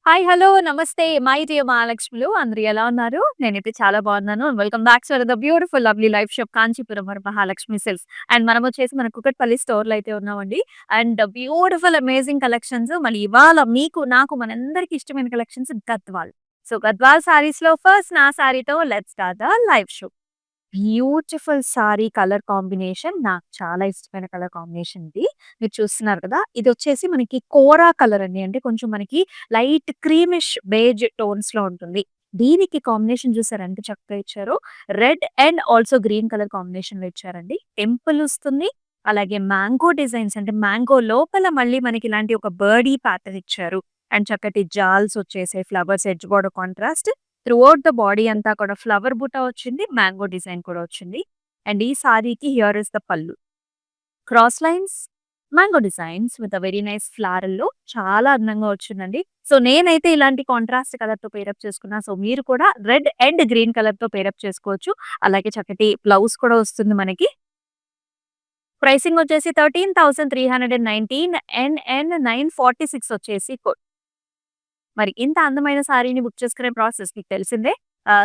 Hi. Hello. నమస్తే. My dear మహాలక్ష్ములు. అందరూ ఎలా ఉన్నారు? నేనైతే చాలా బాగున్నాను. Welcome back to the beautiful lovely life shop Kanchipuram వర్ మహాలక్ష్మి సిల్క్స్. అండ్ మనమొచ్చేసి మన కుకట్పల్లి స్టోర్‌లో అయితే ఉన్నామండి. అండ్ బ్యూటిఫుల్ అమేజింగ్ కలెక్షన్స్ మళ్ళీ ఇవాళ మీకు, నాకు మనందరికి ఇష్టమైన కలెక్షన్స్ గద్వాల్. సో, గద్వాల్ సారీస్‌లో ఫస్ట్ నా సారీతో let's start the live show. Beautiful sari colour combination. నాకు చాలా ఇష్టమైన కలర్ కాంబినేషన్ ఇది. మీరు చూస్తున్నారు కదా! ఇదొచ్చేసి మనకి కోరా కలర్ అండి. అంటే కొంచెం మనకి లైట్ క్రీమిష్ బేజ్ టోన్స్‌లో ఉంటుంది. దీనికి కాంబినేషన్ చూసారా ఎంత చక్కగా ఇచ్చారో. Red and also green colour కాంబినేషన్‌లో ఇచ్చారండి. టెంపుల్ వస్తుంది. అలాగే మ్యాంగో డిజైన్స్ అంటే మ్యాంగో లోపల మళ్ళీ మనకి ఇలాంటి ఒక బర్డీ ప్యాటర్న్ ఇచ్చారు. అండ్ చక్కటి జాల్స్ వచ్చేసాయి. Flowers edge border contrast. Throughout the body అంతా కూడా ఫ్లవర్ బుట్ట వచ్చింది. మ్యాంగో డిజైన్ కూడా వచ్చింది. అండ్ ఈ సారీకి here is the pallu. Cross lines, mango designs with a very nice ఫ్లారల్‌లో చాలా అందంగా వచ్చిందండి. సో, నేనైతే ఇలాంటి కాంట్రాస్ట్ కలర్‌తో పేరప్ చేసుకున్నా. సో, మీరు కూడా రెడ్ అండ్ గ్రీన్ కలర్‌తో పేరప్ చేసుకోవచ్చు. అలాగే చక్కటి బ్లౌజ్ కూడా వస్తుంది మనకి. ప్రైసింగ్ వచ్చేసి 13,319 ఎన్‌ఎన్ 946 వచ్చేసి మరి ఇంత అందమైన సారీని బుక్ చేసుకునే ప్రాసెస్ మీకు తెలిసిందే.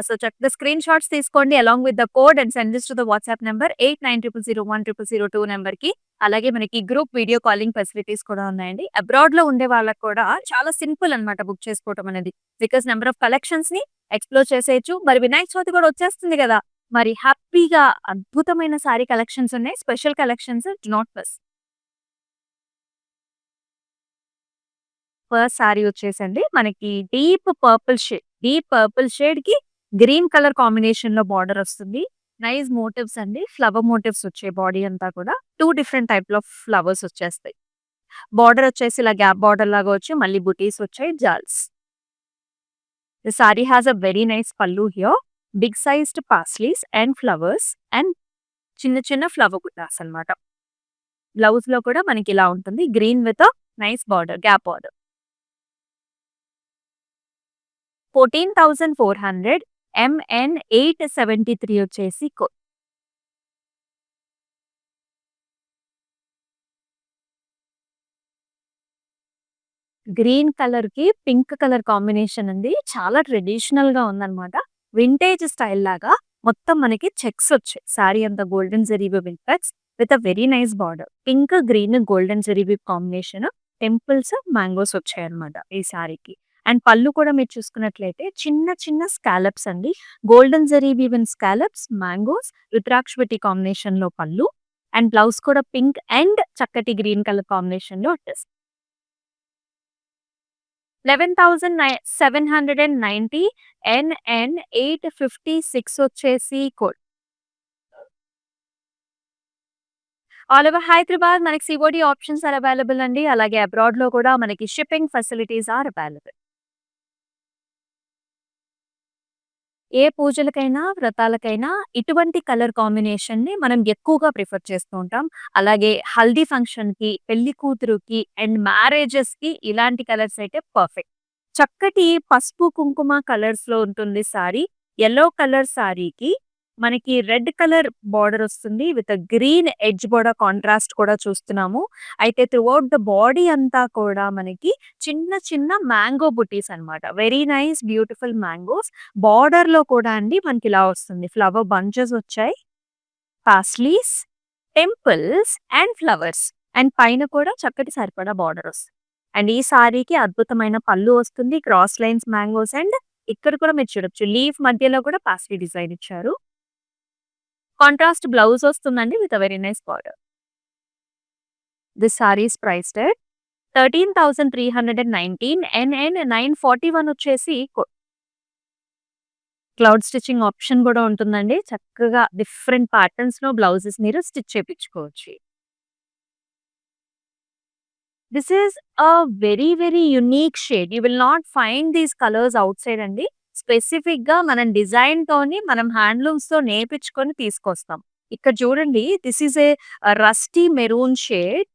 సో, చక్కగా స్క్రీన్ షాట్స్ తీసుకోండి along with the code and send this to the WhatsApp number 8900010002 నంబర్‌కి. అలాగే మనకి గ్రూప్ వీడియో కాలింగ్ ఫెసిలిటీస్ కూడా ఉన్నాయండి. అబ్రాడ్‌లో ఉండే వాళ్ళకి కూడా చాలా సింపుల్ అన్నమాట బుక్ చేసుకోవటం అనేది. బికాస్ నంబర్ ఆఫ్ కలెక్షన్స్‌ని ఎక్స్‌ప్లోర్ చేసేయొచ్చు. మరి వినాయక చవితి కూడా వచ్చేస్తుంది గదా! మరి హ్యాపీగా అద్భుతమైన సారీ కలెక్షన్స్ ఉన్నాయి. Special collections do not miss. First sari వచ్చేసండి మనకి డీప్ పర్పుల్ షేడ్‌కి గ్రీన్ కలర్ కాంబినేషన్‌లో బార్డర్ వస్తుంది. నైస్ మోటివ్స్ అండి. ఫ్లవర్ మోటివ్స్ వచ్చాయి బాడీ అంతా కూడా. 2 డిఫరెంట్ టైప్‌లో ఫ్లవర్స్ వచ్చేస్తాయి. బార్డర్ వచ్చేసి ఇలా గ్యాప్ బార్డర్ లాగా వచ్చి మళ్ళీ బుటీస్ వచ్చాయి జాల్స్. The sari has a very nice pallu here. Big sized paisleys and flowers and చిన్న చిన్న ఫ్లవర్ బుటాస్ అన్నమాట. బ్లౌజ్‌లో కూడా మనకి ఇలా ఉంటుంది. Green with nice border gap border. 14,400 M N 873 వచ్చేసి గ్రీన్ కలర్‌కి పింక్ కలర్ కాంబినేషన్ ఉంది. చాలా ట్రెడిషనల్‌గా ఉందన్నమాట. వింటేజ్ స్టైల్ లాగా మొత్తం మనకి చెక్స్ వచ్చాయి. సారీ అంతా golden zari weaving checks with a very nice border. Pink, green, golden zari weave combination. Temples, mangoes వచ్చాయన్నమాట ఈ సారీకి. అండ్ పళ్ళు కూడా మీరు చూసుకున్నట్లయితే చిన్న చిన్న స్కాలప్స్ అండి. Golden zari weaving scallops, mangoes, రుద్రాక్షవతి కాంబినేషన్‌లో పళ్ళు. అండ్ బ్లౌజ్ కూడా పింక్ అండ్ చక్కటి గ్రీన్ కలర్ కాంబినేషన్‌లో వచ్చేసింది. 11,790 ఎన్‌ఎన్ 856 వచ్చేసి కోడ్. ఆల్ ఓవర్ హైదరాబాద్ మనకి సీఓడీ ఆప్షన్స్ ఆర్ అవైలబుల్ అండి. అలాగే అబ్రాడ్‌లో కూడా మనకి షిప్పింగ్ ఫెసిలిటీస్ ఆర్ అవైలబుల్. ఏ పూజలకైనా, వ్రతాలకైనా ఇటువంటి కలర్ కాంబినేషన్‌ని మనం ఎక్కువగా ప్రిఫర్ చేస్తూ ఉంటాం. అలాగే హల్దీ ఫంక్షన్‌కి, పెళ్లి కూతురుకి అండ్ మ్యారేజెస్‌కి ఇలాంటి కలర్స్ అయితే పర్ఫెక్ట్. చక్కటి పసుపు, కుంకుమ కలర్స్‌లో ఉంటుంది సారీ. యెల్లో కలర్ సారీకి మనకి రెడ్ కలర్ బార్డర్ వస్తుంది. With green edge border contrast కూడా చూస్తున్నాము. అయితే త్రూఔట్ ద బాడీ అంతా కూడా మనకి చిన్న చిన్న మ్యాంగో బుటీస్ అన్నమాట. Very nice beautiful mangoes. బార్డర్‌లో కూడా అండి మనకిలా వస్తుంది. ఫ్లవర్ బంచెస్ వచ్చాయి. Paisleys, temples and flowers. And పైన కూడా చక్కటి సరిపడా బార్డర్ వస్తుంది. అండ్ ఈ సారీకి అద్భుతమైన పళ్ళు వస్తుంది. క్రాస్ లైన్స్ మ్యాంగోస్ అండ్ ఇక్కడ కూడా మీరు చూడొచ్చు. లీఫ్ మధ్యలో కూడా పాస్లీ డిజైన్ ఇచ్చారు. కాంట్రాస్ట్ బ్లౌజ్ వస్తుందండి with a very nice border. This sari is priced at 13,319 NN 941 వచ్చేసి క్లౌడ్ స్టిచ్చింగ్ ఆప్షన్ కూడా ఉంటుందండి. చక్కగా డిఫరెంట్ ప్యాటర్న్స్‌లో బ్లౌజెస్ మీరు స్టిచ్ చేపించుకోవచ్చు. This is a very very unique shade. You will not find these colours outside అండి. స్పెసిఫిక్‌గా మనం డిజైన్‌తోని మనం హ్యాండ్లూమ్స్‌తో నేర్పించుకొని తీసుకొస్తాం. ఇక్కడ చూడండి this is a rusty maroon shade.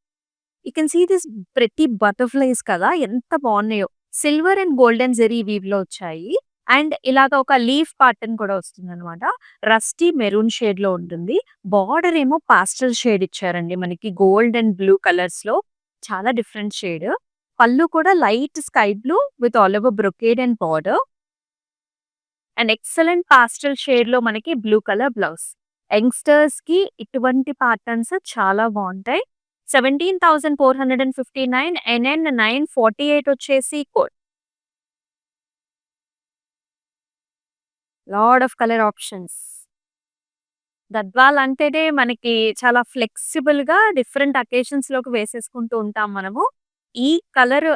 You can see this ప్రతి బటర్‌ఫ్లైస్ కదా! ఎంత బాగున్నాయో. సిల్వర్ అండ్ గోల్డెన్ జరీ వీవ్‌లో వచ్చాయి. అండ్ ఇలాగ ఒక లీఫ్ ప్యాటర్న్ కూడా వస్తుందన్నమాట. రస్టీ మెరూన్ షేడ్‌లో ఉంటుంది. బార్డర్ ఏమో పాస్టెల్ షేడ్ ఇచ్చారండి మనకి గోల్డ్ అండ్ బ్లూ కలర్స్‌లో. చాలా డిఫరెంట్ షేడ్. పళ్ళు కూడా light sky blue with all over brocade and border. And excellent pastel షేడ్‌లో మనకి బ్లూ కలర్ బ్లౌజ్. యంగ్‌స్టర్స్‌కి ఇటువంటి ప్యాటర్న్స్ చాలా బావుంటాయి. 17,459 ఎన్ఎన్ 948 వచ్చేసి code. Lot of colour options. Gadwal అంటేనే మనకి చాలా ఫ్లెక్సిబుల్‌గా డిఫరెంట్ అకేషన్స్‌లోకి వేసేసుకుంటూ ఉంటాం మనము. ఈ కలర్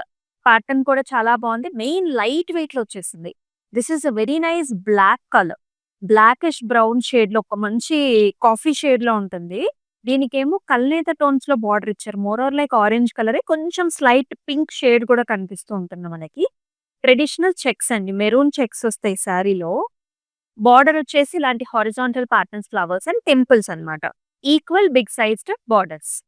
ప్యాటర్న్ కూడా చాలా బావుంది. మెయిన్ లైట్ వెయిట్‌లో వచ్చేసింది. This is a very nice black colour. Blackish brown షేడ్‌లో ఒక మంచి కాఫీ షేడ్‌లో ఉంటుంది. దీనికేమో కల్నేత టోన్స్‌లో బార్డర్ ఇచ్చారు. మోర్ ఆర్ లైక్ ఆరెంజ్ కలరే కొంచెం స్లైట్ పింక్ షేడ్ కూడా కనిపిస్తూ ఉంటుంది మనకి. ట్రెడిషనల్ చెక్స్ అండి. మెరూన్ చెక్స్ వస్తాయి శారీలో. బార్డర్ వచ్చేసి ఇలాంటి horizontal patterns, flowers and temples అన్నమాట. Equal big sized borders.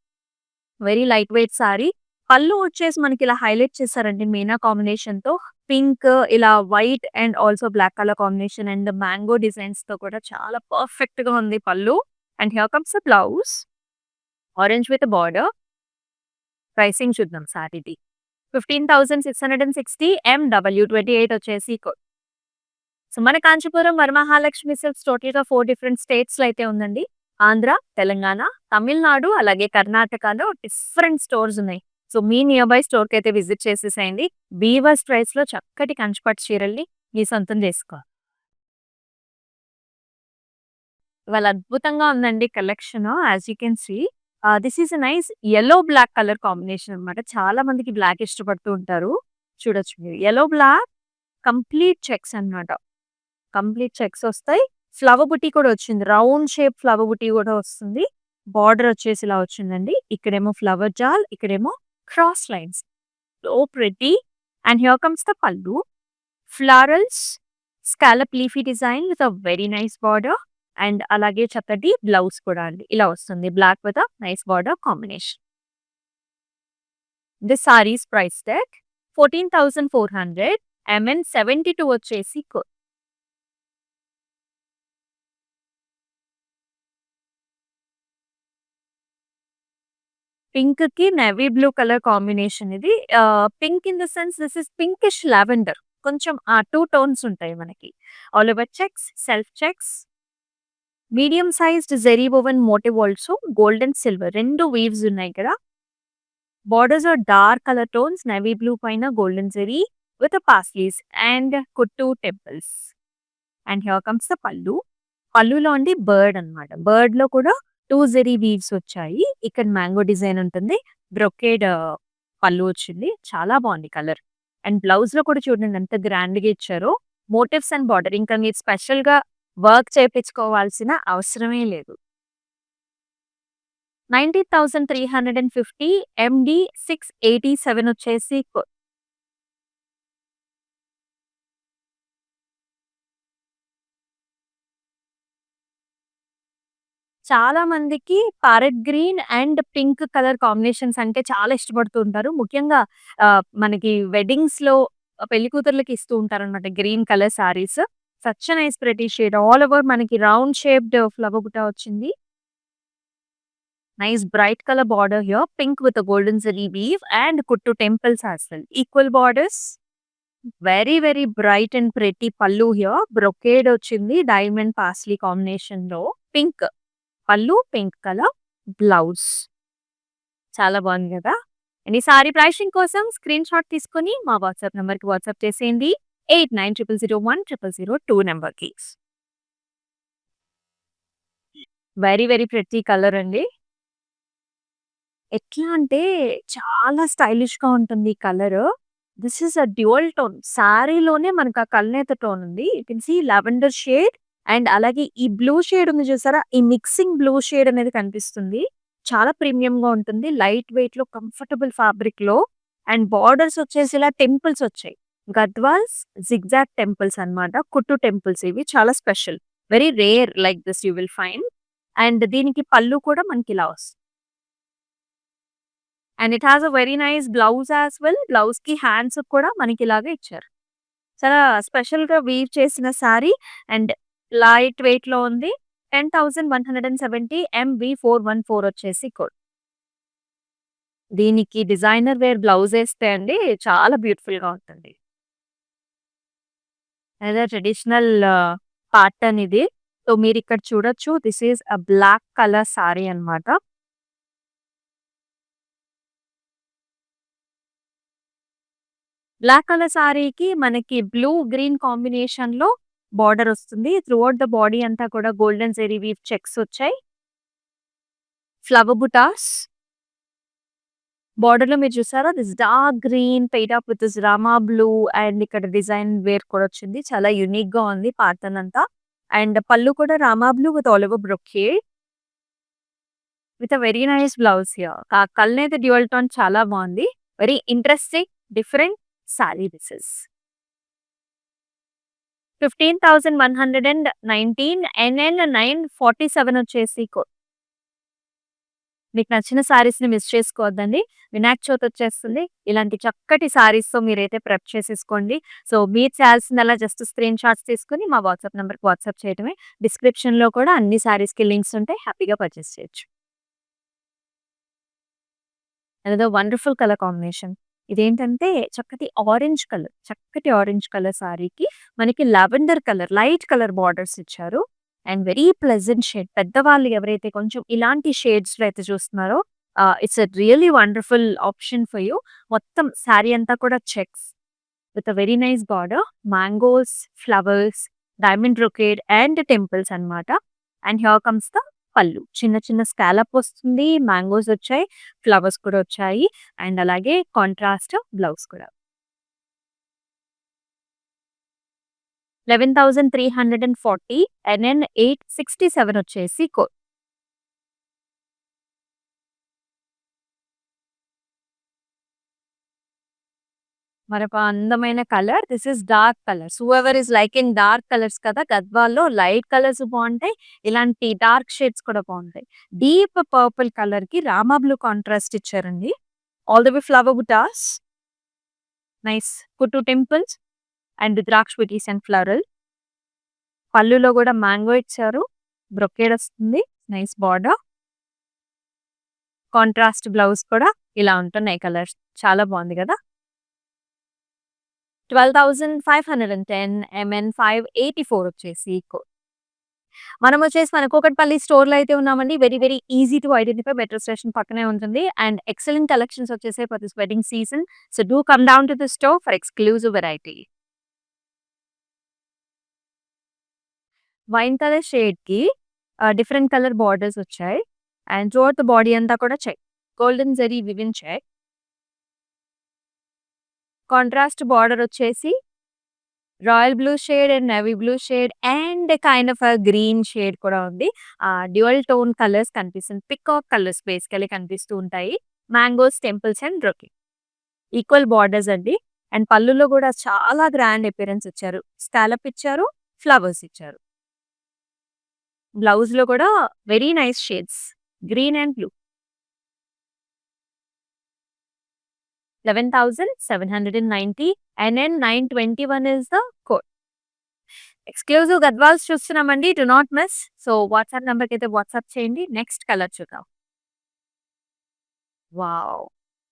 Very light weight sari. Pallu వచ్చేసి మనకి ఇలా హైలైట్ చేశారండి మీనా కాంబినేషన్‌తో. పింక్ ఇలా white and also black colour combination and mango డిజైన్స్‌తో కూడా చాలా పర్ఫెక్ట్‌గా ఉంది pallu. And here comes the blouse. Orange with border. Pricing చూద్దాం సారీది. 15,660 MW28 వచ్చేసి కోడ్. సో మన కాంచీపురం వరమహాలక్ష్మి సిల్క్స్ టోటల్‌గా 4 డిఫరెంట్ స్టేట్స్‌లో అయితే ఉందండి. ఆంధ్ర, తెలంగాణ, తమిళనాడు అలాగే కర్ణాటకలో డిఫరెంట్ స్టోర్స్ ఉన్నాయి. సో మీ నియర్ బై స్టోర్‌కైతే విజిట్ చేసేసేయండి. వీవర్స్ ప్రైస్‌లో చక్కటి కంచిపట్టు చీరల్ని మీ సొంతం చేసుకో. ఇవాళ అద్భుతంగా ఉందండి collection. As you can see this is a nice yellow black colour combination అన్నమాట. చాలా మందికి బ్లాక్ ఇష్టపడుతూ ఉంటారు. చూడొచ్చు మీరు. యెల్లో బ్లాక్ కంప్లీట్ చెక్స్ అన్నమాట. కంప్లీట్ చెక్స్ ఒస్తాయి. ఫ్లవర్ బుట్టి కూడా వచ్చింది. రౌండ్ షేప్ ఫ్లవర్ బుట్టి కూడా వస్తుంది. బార్డర్ వచ్చేసి ఇలా వచ్చిందండి. ఇక్కడేమో ఫ్లవర్ జాల్, ఇక్కడేమో cross lines. So pretty. And here comes the pallu. Florals, scallop leafy design with a very nice border. And అలాగే చక్కటి బ్లౌజ్ కూడా అండి. ఇలా వస్తుంది. Black with a nice border combination. This saris priced at 14,400. MN 72 వచ్చేసి పింక్‌కి నేవీ బ్లూ కలర్ కాంబినేషన్ ఇది. Pink in the sense this is pinkish lavender. కొంచెం ఆ 2 టోన్స్ ఉంటాయి మనకి. All over checks, self checks, medium sized zari woven motif also gold and silver 2 weaves ఉన్నాయి ఇక్కడ. Borders are dark colour tones, navy blue పైన golden zari with paisleys and కుట్టు temples. And here comes the pallu. పల్లులో అండి bird అన్నమాట. బర్డ్‌లో కూడా 2 zari weaves వచ్చాయి. ఇక్కడ మ్యాంగో డిజైన్ ఉంటుంది. బ్రొకేడ్ పల్లు వచ్చింది. చాలా బాగుంది కలర్. అండ్ బ్లౌజ్‌లో కూడా చూడండి ఎంత గ్రాండ్‌గా ఇచ్చారో. మోటివ్స్ అండ్ బార్డర్ ఇంకా మీరు స్పెషల్‌గా వర్క్ చేపించుకోవాల్సిన అవసరమే లేదు. 90,350 ఎండీ 687 వచ్చేసి చాలా మందికి parrot green and pink colour combinations అంటే చాలా ఇష్టపడుతూ ఉంటారు. ముఖ్యంగా మనకి వెడ్డింగ్స్‌లో పెళ్లి కూతుర్లకి ఇస్తూ ఉంటారనమాట green colour saris. Such a nice pretty shade. All over మనకి రౌండ్ షేప్డ్ ఫ్లవర్ బుట్ట వచ్చింది. Nice bright colour border here. Pink with golden zari weave and కుట్టు temples as well. Equal borders. Very very bright and pretty pallu here. Brocade వచ్చింది diamond paisley కాంబినేషన్‌లో. Pink pallu, pink colour blouse. చాలా బాగుంది కదా! And ఈ sari pricing కోసం స్క్రీన్ షాట్ తీసుకొని మా వాట్సాప్ నంబర్‌కి వాట్సాప్ చేసేయండి. 8900010002 నంబర్‌కి. వెరీ వెరీ ప్రెటీ కలర్ అండి. ఎట్లా అంటే చాలా స్టైలిష్‌గా ఉంటుంది ఈ colour. This is a dual tone. సారీలోనే మనకు ఆ కల్నేత టోన్ ఉంది. You can see lavender shade and అలాగే ఈ బ్లూ షేడ్ ఉంది చూసారా? ఈ మిక్సింగ్ బ్లూ షేడ్ అనేది కనిపిస్తుంది. చాలా ప్రీమియంగా ఉంటుంది. లైట్ వెయిట్‌లో కంఫర్టబుల్ ఫ్యాబ్రిక్‌లో అండ్ బార్డర్స్ వచ్చేసి ఇలా టెంపుల్స్ వచ్చాయి. గద్వాల్స్ జిగ్‌జాగ్ టెంపుల్స్ అన్నమాట. కుట్టు టెంపుల్స్ ఇవి చాలా special. Very rare like this you will find. And దీనికి పల్లు కూడా మనకి ఇలా వస్తుంది. And it has a very nice blouse as well. బ్లౌజ్‌కి హ్యాండ్స్ కూడా మనకి ఇలాగే ఇచ్చారు. చాలా స్పెషల్‌గా వీవ్ చేసిన సారీ అండ్ లైట్ వెయిట్‌లో ఉంది. 10,170 MV414 వచ్చేసి కోడ్. దీనికి డిజైనర్ వేర్ బ్లౌజేస్తే అండి చాలా బ్యూటిఫుల్‌గా ఉంటుంది. అదే ట్రెడిషనల్ ప్యాటర్న్ ఇది. సో, మీరిక్కడ చూడొచ్చు. This is a black colour sari అన్నమాట. బ్లాక్ కలర్ సారీకి మనకి బ్లూ, గ్రీన్ కాంబినేషన్‌లో బార్డర్ వస్తుంది. త్రూఅవుట్ ద బాడీ అంతా కూడా గోల్డెన్ జెరీ వీవ్ చెక్స్ వచ్చాయి. ఫ్లవర్ బుటాస్ బార్డర్‌లో మీరు చూసారా? This dark green paired up with this rama blue and ఇక్కడ డిజైన్ వేర్ కూడా వచ్చింది. చాలా యూనిక్‌గా ఉంది ప్యాటర్న్ అంతా. అండ్ పళ్ళు కూడా Rama blue with all over brocade with a very nice blouse here. Colour dual tone చాలా బాగుంది. Very interesting, different sorry this is. 15,119 NN 947 వచ్చేసి మీకు నచ్చిన సారీస్‌ని మిస్ చేసుకోవద్దండి. వినాయక చవితి వచ్చేస్తుంది. ఇలాంటి చక్కటి సారీస్‌తో మీరైతే ప్రెప్ చేసేసుకోండి. సో, మీరు చేయాల్సిందల్లా జస్ట్ స్క్రీన్ షాట్స్ తీసుకొని మా వాట్సాప్ నంబర్‌కి వాట్సాప్ చేయడమే. డిస్క్రిప్షన్‌లో కూడా అన్ని సారీస్‌కి లింక్స్ ఉంటాయి. హ్యాపీగా పర్చేస్ చేయొచ్చు. Another wonderful colour combination. ఇదేంటంటే చక్కటి ఆరెంజ్ కలర్ సారీకి మనకి lavender colour, light colour borders ఇచ్చారు. And very pleasant shade. పెద్దవాళ్ళు ఎవరైతే కొంచెం ఇలాంటి షేడ్స్‌లో అయితే చూస్తున్నారో it's a really wonderful option for you. మొత్తం సారీ అంతా కూడా checks with a very nice border, mangoes, flowers, diamond brocade and temples అన్నమాట. And here comes the pallu. చిన్న చిన్న స్కాలప్ వస్తుంది. మ్యాంగోస్ వచ్చాయి. ఫ్లవర్స్ కూడా వచ్చాయి. అండ్ అలాగే కాంట్రాస్ట్ బ్లౌజ్ కూడా. 11,340 ఎన్ఎన్ 867 వచ్చేసి మరొక అందమైన colour. This is dark colours. Whoever is liking dark colours కదా! గద్వాల్లో లైట్ కలర్స్ బావుంటాయి. ఇలాంటి డార్క్ షేడ్స్ కూడా బావుంటాయి. డీప్ పర్పుల్ కలర్‌కి రామా బ్లూ కాంట్రాస్ట్ ఇచ్చారండి. All the way flower butas, nice కుట్టు టెంపుల్స్ అండ్ ద్రాక్ష బుటీస్ అండ్ ఫ్లరల్. పళ్ళులో కూడా మ్యాంగో ఇచ్చారు. బ్రొకేడ్ వస్తుంది. Nice border. కాంట్రాస్ట్ బ్లౌజ్ కూడా ఇలా ఉంటున్నాయి కలర్స్. చాలా బావుంది గదా! 12,510 ఎంఎన్ 584 వచ్చేసి మనమొచ్చేసి మన కూకట్పల్లి స్టోర్‌లో అయితే ఉన్నామండి. Very, very easy to identify metro station పక్కనే ఉంటుంది. అండ్ ఎక్సలెంట్ కలెక్షన్స్ వచ్చేసాయి for this wedding season. So, do come down to the store for exclusive variety. Wine colour షేడ్‌కి డిఫరెంట్ కలర్ బార్డర్స్ వచ్చాయి. అండ్ త్రూఅవుట్ ద బాడీ అంతా కూడా check. Golden zari weaving check. Contrast border వచ్చేసి royal blue shade and navy blue shade and kind of green shade కూడా ఉంది. Dual tone colours కనిపిస్తుంది. Peacock colours basically కనిపిస్తూ ఉంటాయి. Mangoes, temples and brocade. Equal borders అండి. అండ్ పళ్ళులో కూడా చాలా గ్రాండ్ అపియరెన్స్ ఇచ్చారు. స్కాలప్ ఇచ్చారు. ఫ్లవర్స్ ఇచ్చారు. బ్లౌజ్‌లో కూడా very nice shades. Green and blue. 11,790 NN 921 is the code. Exclusive Gadwals చూస్తున్నామండి. Do not miss. So, WhatsApp నంబర్‌కైతే వాట్సాప్ చేయండి. నెక్స్ట్ కలర్ చూద్దాం. Wow!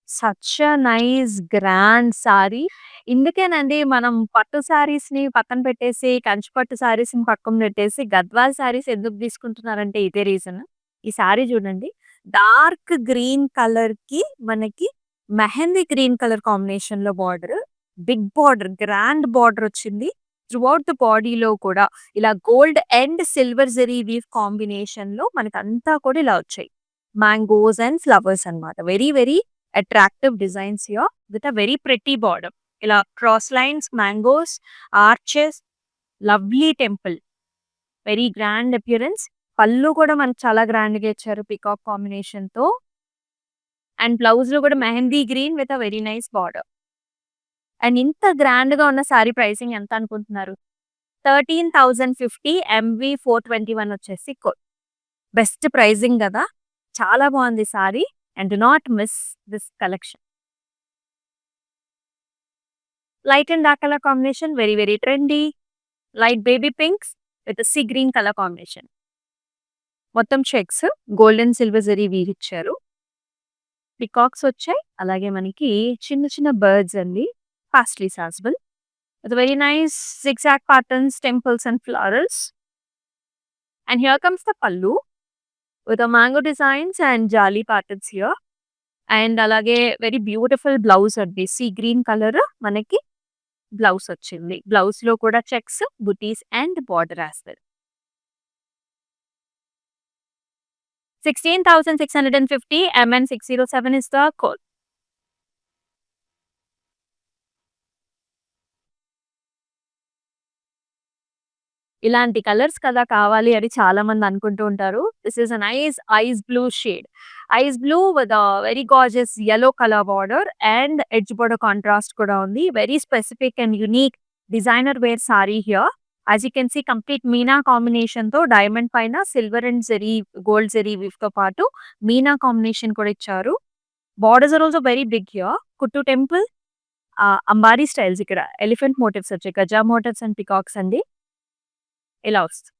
Such a nice grand sari. ఇందుకేనండి మనం పట్టు సారీస్‌ని పక్కన పెట్టేసి, కంచి పట్టు సారీస్‌ని పక్కన పెట్టేసి, గద్వాల్ సారీస్ ఎందుకు తీసుకుంటున్నారంటే ఇదే రీజన్. ఈ సారీ చూడండి. డార్క్ గ్రీన్ కలర్‌కి మనకి మెహందీ గ్రీన్ కలర్ కాంబినేషన్‌లో border. Big border, grand border వచ్చింది. త్రూఅవుట్ ద బాడీలో కూడా ఇలా gold and silver zari weave కాంబినేషన్‌లో మనకంతా కూడా ఇలా వచ్చాయి. మ్యాంగోస్ అండ్ ఫ్లవర్స్ అన్నమాట. Very, very attractive designs here with a very pretty border. ఇలా cross lines, mangoes, arches, lovely temple. Very grand appearance. Pallu కూడా మనకు చాలా గ్రాండ్‌గా ఇచ్చారు పీకాక్ కాంబినేషన్‌తో. అండ్ బ్లౌజ్‌లో కూడా mehndi green with a very nice border. And ఇంత గ్రాండ్‌గా ఉన్న సారీ ప్రైసింగ్ ఎంత అనుకుంటున్నారు? 13,050 ఎంవీ 421 వచ్చేసి బెస్ట్ ప్రైజింగ్ గదా! చాలా బావుంది sari. And do not miss this collection. Light and dark colour combination very, very trendy. Light baby pinks with sea green colour combination. మొత్తం checks gold and silver zari weave ఇచ్చారు. Peacocks వచ్చాయి. అలాగే మనకి చిన్న చిన్న బర్డ్స్ అండి. Pastries as well. With very nice zigzag patterns, temples and florals. And here comes the pallu with the mango designs and jali patterns here. And అలాగే very beautiful blouse అండి. Sea green colour మనకి blouse వచ్చింది. Blouse లో కూడా checks, butis and border as well. 16,650 MN 607 is the code. ఇలాంటి colours కదా కావాలి అని చాలా మంది అనుకుంటూ ఉంటారు. This is a nice ice blue shade. Ice blue with very gorgeous yellow colour border and edge border contrast కూడా ఉంది. Very specific and unique designer wear sari here. As you can see complete meena combination తో diamond పైన silver and zari, gold zari weave తో పాటు meena combination కూడా ఇచ్చారు. Borders are also very big here. కుట్టు temple, అంబారీ స్టైల్స్ ఇక్కడ ఎలిఫెంట్ మోటివ్స్ వచ్చాయి. గజా మోటివ్స్ అండ్ పికాక్స్ అండి. ఇలా వస్తుంది.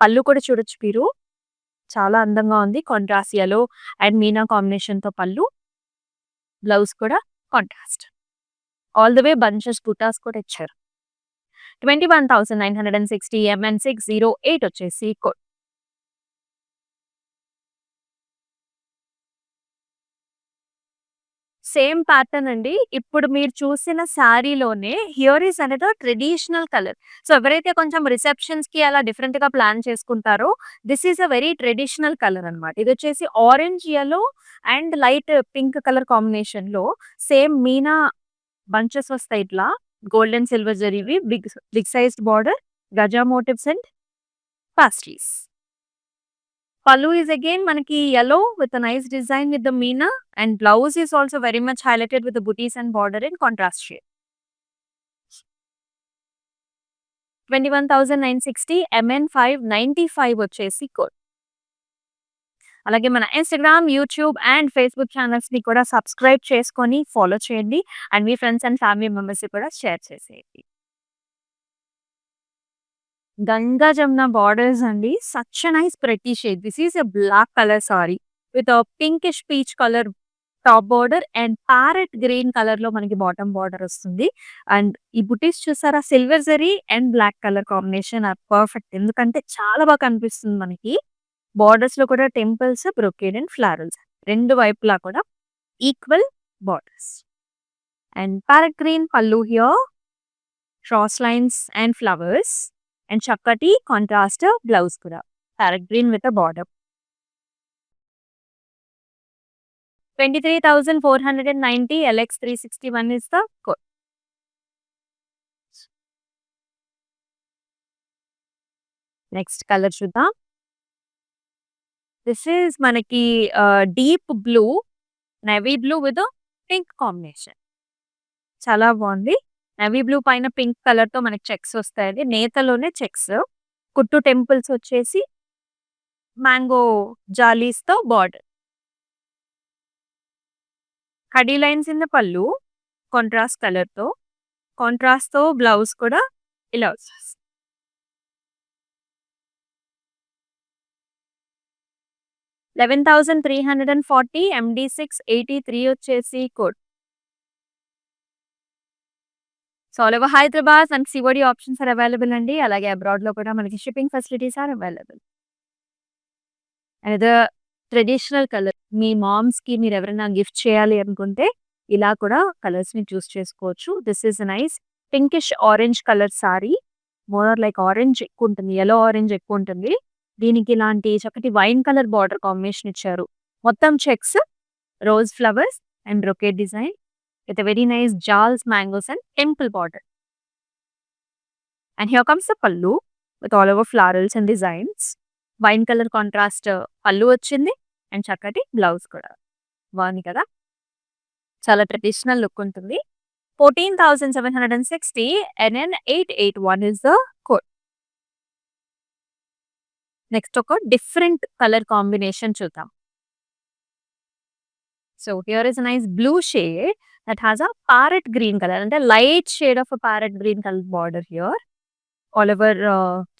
పళ్ళు కూడా చూడొచ్చు మీరు. చాలా అందంగా ఉంది. కాంట్రాస్ట్ యెల్లో అండ్ మీనా కాంబినేషన్‌తో పళ్ళు. బ్లౌజ్ కూడా contrast. All the way bunches బుటాస్ కూడా ఇచ్చారు. 21,960 MN 608 వచ్చేసి కోడ్. సేమ్ ప్యాటర్న్ అండి. ఇప్పుడు మీరు చూసిన శారీలోనే here is another traditional colour. So, ఎవరైతే కొంచెం రిసెప్షన్స్‌కి అలా డిఫరెంట్‌గా ప్లాన్ చేసుకుంటారో this is a very traditional colour అన్నమాట. ఇదొచ్చేసి orange, yellow and light pink colour కాంబినేషన్‌లో సేమ్ మీనా బంచెస్ వస్తాయి ఇట్లా. గోల్డ్ అండ్ సిల్వర్ జరీవి బిగ్ బిగ్ సైజ్డ్ బార్డర్, గజా motifs and pastries. Pallu is again manaki yellow with a nice design with the meena, and blouse is also very much highlighted with the booties and border in contrast shade. 21,960 MN 595 వచ్చేసి code. అలాగే మన Instagram, YouTube and Facebook ఛానల్స్‌ని కూడా subscribe చేసుకొని follow చేయండి. And మీ friends and family మెంబర్స్‌కి కూడా షేర్ చేసేయండి. గంగా జమున బార్డర్స్ అండి. Such a nice pretty shade. This is a black colour sari with pinkish peach colour top border and parrot green colour లో మనకి బాటమ్ బార్డర్ వస్తుంది. అండ్ ఈ బుటీస్ చూసారా, silver zari and black colour combination are perfect. ఎందుకంటే చాలా బాగా కనిపిస్తుంది మనకి. బార్డర్స్ లో కూడా టెంపుల్స్, బ్రొకేడ్ అండ్ ఫ్లారల్స్ రెండు వైపులా కూడా equal borders. And parrot green pallu here, cross lines and flowers and చక్కటి కాంట్రాస్ట్ బ్లౌజ్ కూడా parrot green with a border. 23,490 LX 361 is the code. Next colour చూద్దాం. దిస్ ఈస్ మనకి deep blue, navy blue with pink combination. చాలా బాగుంది. Navy blue పైన pink colour తో మనకి checks వస్తాయి. నేతలోనే చెక్స్. కుట్టు టెంపుల్స్ వచ్చేసి మ్యాంగో జాలీస్ తో బార్డర్. కడీ lines in the pallu contrast colour తో. కాంట్రాస్ట్ తో బ్లౌజ్ కూడా ఇలా వస్తుంది. 11,340 MD 683 వచ్చేసి code. So all over Hyderabad and COD options are available అండి. అలాగే అబ్రాడ్ లో కూడా మనకి shipping facilities are available. And traditional colour మీ మామ్స్ కి మీరు ఎవరైనా గిఫ్ట్ చేయాలి అనుకుంటే ఇలా కూడా కలర్స్ ని చూస్ చేసుకోవచ్చు. This is nice pinkish orange colour sorry. More like orange ఎక్కువ ఉంటుంది, యెల్లో ఆరెంజ్ ఎక్కువ ఉంటుంది. దీనికి ఇలాంటి చక్కటి వైన్ కలర్ బార్డర్ కాంబినేషన్ ఇచ్చారు. మొత్తం checks, rose flowers and brocade design with very nice జాల్స్, mangoes and temple border. And here comes the pallu with all over florals and designs. Wine colour contrast pallu వచ్చింది and చక్కటి blouse కూడా బాగుంది కదా. చాలా traditional look ఉంటుంది. 14,760 NN 881 is the code. Next ఒక different colour combination చూద్దాం. So here is nice blue shade that has a parrot green colour, అంటే light shade of parrot green colour border here. All over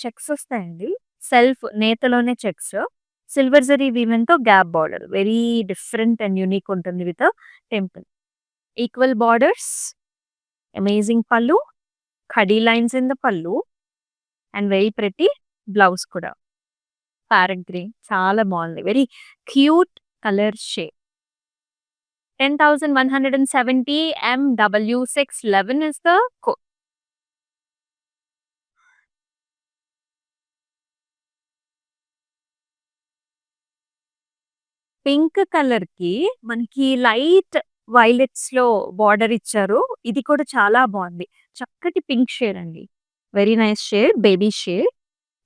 checks వస్తాయండి. Self నేతలోనే checks. Silver zari వీవెన్‌తో gap border. Very different and unique ఉంటుంది with temple. Equal borders, amazing pallu, ఖడీ lines in the pallu and very pretty blouse కూడా. Parrot green చాలా బాగుంది. Very cute colour shade. 10,170 MW611 is the code. Pink colour కి మనకి light violets లో border ఇచ్చారు. ఇది కూడా చాలా బాగుంది. చక్కటి పింక్ షేడ్ అండి. Very nice shade, baby shade.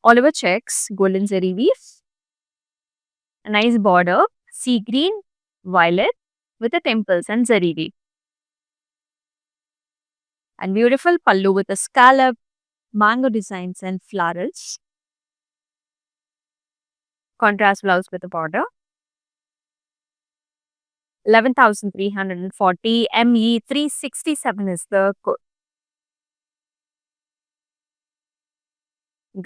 All over checks, golden zari weaves, nice border, sea green, violet with the temples and zari weave. And beautiful pallu with a scallop, mango designs and florals. Contrast blouse with a border. 11,340 ME367 is the code.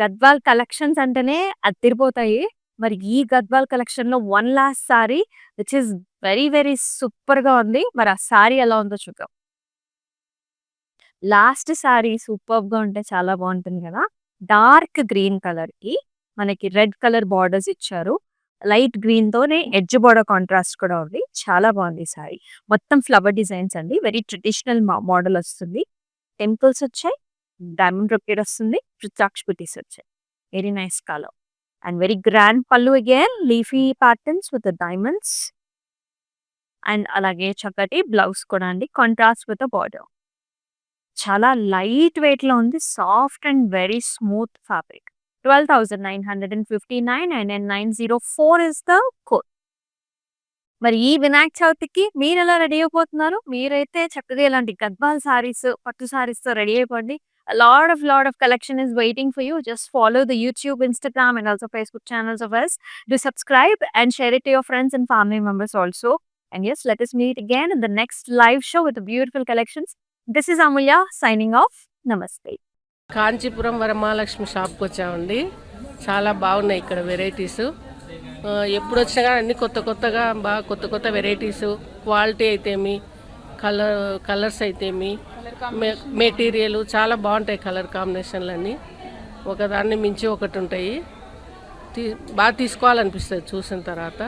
Gadwal collections అంటేనే అదిరిపోతాయి. మరి ఈ Gadwal collection లో one last sorry which is very very super గా ఉంది. మరి ఆ sorry ఎలా ఉందో చూద్దాం. లాస్ట్ సారీ సూపర్ గా ఉంటే చాలా బాగుంటుంది కదా. డార్క్ గ్రీన్ కలర్ కి మనకి రెడ్ కలర్ బార్డర్స్ ఇచ్చారు. లైట్ గ్రీన్ తోనే ఎడ్జ్ బార్డర్ కాంట్రాస్ట్ కూడా ఉంది. చాలా బాగుంది ఈ సారీ. మొత్తం ఫ్లవర్ డిజైన్స్ అండి. వెరీ ట్రెడిషనల్ మోడల్ వస్తుంది. టెంపుల్స్ వచ్చాయి, డైమండ్ బ్రొకేడ్ వస్తుంది, రుద్రాక్ష బుటీస్ వచ్చాయి. Very nice colour and very grand pallu again, leafy patterns with the diamonds and alage chakati blouse kuda andi, contrast with the border. Chala light weight lo undi, soft and very smooth fabric. 12,959 and 904 is the code. మరి ఈ వినాయక చవితికి మీరు ఎలా ready అయిపోతున్నారు? మీరైతే చక్కగా ఇలాంటి గద్వాల్ సారీస్, పట్టు సారీస్ తో రెడీ అయిపోండి. A lot of collection is waiting for you. Just follow the YouTube, Instagram and also Facebook channels of us. Do subscribe and share it to your friends and family members also. And yes, let us meet again in the next live show with the beautiful collections. This is Amulya signing off. Namaste. Kanchipuram Varamahalakshmi షాప్కి వచ్చామండి. చాలా బాగున్నాయి ఇక్కడ varieties. ఎప్పుడు వచ్చినా కానీ అన్ని కొత్తగా బాగా కొత్త వెరైటీస్, క్వాలిటీ అయితేమి, కలర్స్ అయితేమి, మెటీరియల్ చాలా బాగుంటాయి. కలర్ కాంబినేషన్లు అన్నీ ఒకదాన్ని మించి ఒకటి ఉంటాయి. బాగా తీసుకోవాలనిపిస్తుంది చూసిన తర్వాత.